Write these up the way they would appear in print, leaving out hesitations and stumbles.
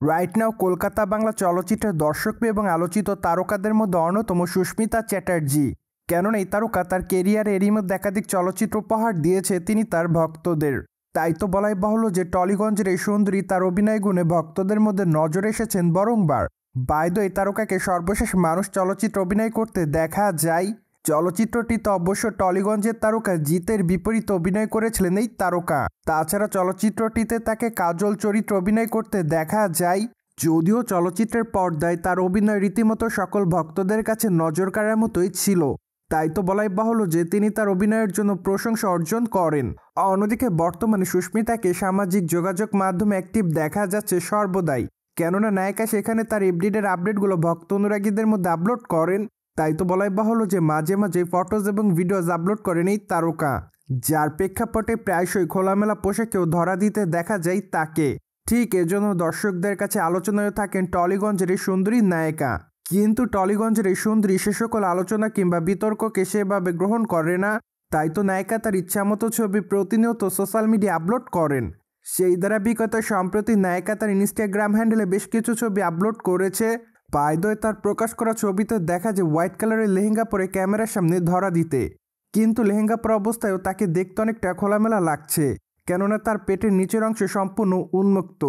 Right now Kolkata Bangla চলচ্চিত্রের দর্শকপ্রিয় এবং আলোচিত তারকাদের মধ্যে অন্যতম সুস্মিতা চ্যাটার্জি। কেননা এই তারকা তার কেরিয়ারে এরই মধ্যে একাধিক চলচ্চিত্র উপহার দিয়েছে তিনি তার ভক্তদের। তাই তো বলাই বাহুল্য যে টলিগঞ্জের এই সুন্দরী তার অভিনয় গুণে ভক্তদের মধ্যে নজরে এসেছেন বরংবার। বাই দ্য ওয়ে, এই তারকাকে সর্বশেষ মানুষ চলচ্চিত্র অভিনয় করতে দেখা যায়। চলচ্চিত্রটিতে অবশ্য টলিগঞ্জের তারকা জিতের বিপরীতে অভিনয় করেছিলেন এই তারকা। তাছাড়া চলচ্চিত্রটিতে তাকে কাজল চরিত্রে অভিনয় করতে দেখা যায়। যদিও চলচ্চিত্রের পর্দায় তার অভিনয় রীতিমতো সকল ভক্তদের কাছে নজর কাড়ার মতোই ছিল। তাই তো বলাই বাহুল্য যে তিনি তার অভিনয়ের জন্য প্রশংসা অর্জন করেন। অন্যদিকে বর্তমানে সুস্মিতাকে সামাজিক যোগাযোগ মাধ্যমে অ্যাক্টিভ দেখা যাচ্ছে সর্বদাই। কেননা নায়িকা সেখানে তার এভরিডের আপডেটগুলো ভক্ত অনুরাগীদের মধ্যে আপলোড করেন। তাই তো বলাই বাহুল্য যে মাঝে মাঝে ফটোজ এবং ভিডিওজ আপলোড করেন এই তারকা, যার প্রেক্ষাপটে প্রায়শই খোলামেলা পোশাকেও ধরা দিতে দেখা যায় তাকে। ঠিক এজন্য দর্শকদের কাছে আলোচনায় থাকেন টলিগঞ্জের এই সুন্দরী নায়িকা। কিন্তু টলিগঞ্জের এই সুন্দরী সে সকল আলোচনা কিংবা বিতর্ককে সেভাবে গ্রহণ করে না। তাই তো নায়িকা তার ইচ্ছামতো ছবি প্রতিনিয়ত সোশ্যাল মিডিয়া আপলোড করেন। সেই ধারাবাহিকতায় সম্প্রতি নায়িকা তার ইনস্টাগ্রাম হ্যান্ডেলে বেশ কিছু ছবি আপলোড করেছে। বাই দ্য ওয়ে, তার প্রকাশ করা ছবিতে দেখা যায় হোয়াইট কালারের লেহেঙ্গা পরে ক্যামেরার সামনে ধরা দিতে। কিন্তু লেহেঙ্গা পরা অবস্থায়ও তাকে দেখতে অনেকটা খোলামেলা লাগছে, কেননা তার পেটের নিচের অংশ সম্পূর্ণ উন্মুক্ত।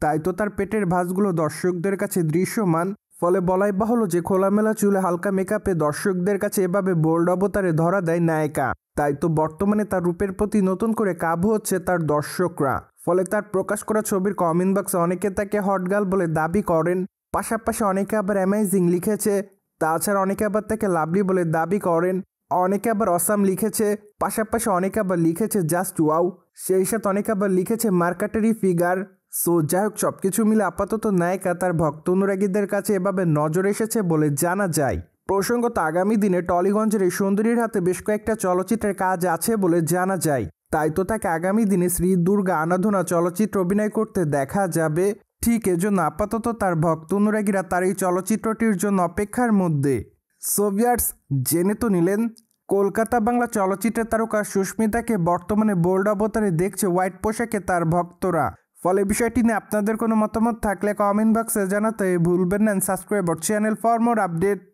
তাই তো তার পেটের ভাঁজগুলো দর্শকদের কাছে দৃশ্যমান। ফলে বলাই বাহুল্য যে খোলামেলা চুলে হালকা মেকআপে দর্শকদের কাছে এভাবে বোল্ড অবতারে ধরা দেয় নায়িকা। তাই তো বর্তমানে তার রূপের প্রতি নতুন করে কাবু হচ্ছে তার দর্শকরা। ফলে তার প্রকাশ করা ছবির কমেন্ট বক্সে অনেকে তাকে হটগার্ল বলে দাবি করেন। পাশাপাশি অনেকে আবার অ্যামেজিং লিখেছে। তাছাড়া অনেকে আবার তাকে লাভলি বলে দাবি করেন। অনেকে আবার অসাম লিখেছে। পাশাপাশি অনেকে আবার লিখেছে জাস্ট ওয়াও। সেই সাথে অনেকে আবার লিখেছে মার্কাটারি ফিগার। সো যাই হোক, সবকিছু মিলে আপাতত নায়িকা তার ভক্ত অনুরাগীদের কাছে এভাবে নজর এসেছে বলে জানা যায়। প্রসঙ্গত আগামী দিনে টলিগঞ্জের এই সুন্দরীর হাতে বেশ কয়েকটা চলচ্চিত্রের কাজ আছে বলে জানা যায়। তাই তো তাকে আগামী দিনে শ্রী দুর্গা আরাধনা চলচ্চিত্র অভিনয় করতে দেখা যাবে। ঠিক এজন্য আপাতত তার ভক্ত অনুরাগীরা তার এই চলচ্চিত্রটির জন্য অপেক্ষার মধ্যে। সো ভিউয়ার্স, জেনে তো নিলেন কলকাতা বাংলা চলচ্চিত্রের তারকা সুস্মিতাকে বর্তমানে বোল্ড অবতারে দেখছে হোয়াইট পোশাকে তার ভক্তরা। ফলে বিষয়টি নিয়ে আপনাদের কোনো মতামত থাকলে কমেন্ট বক্সে জানাতে ভুলবেন না। Subscribe our channel for more update.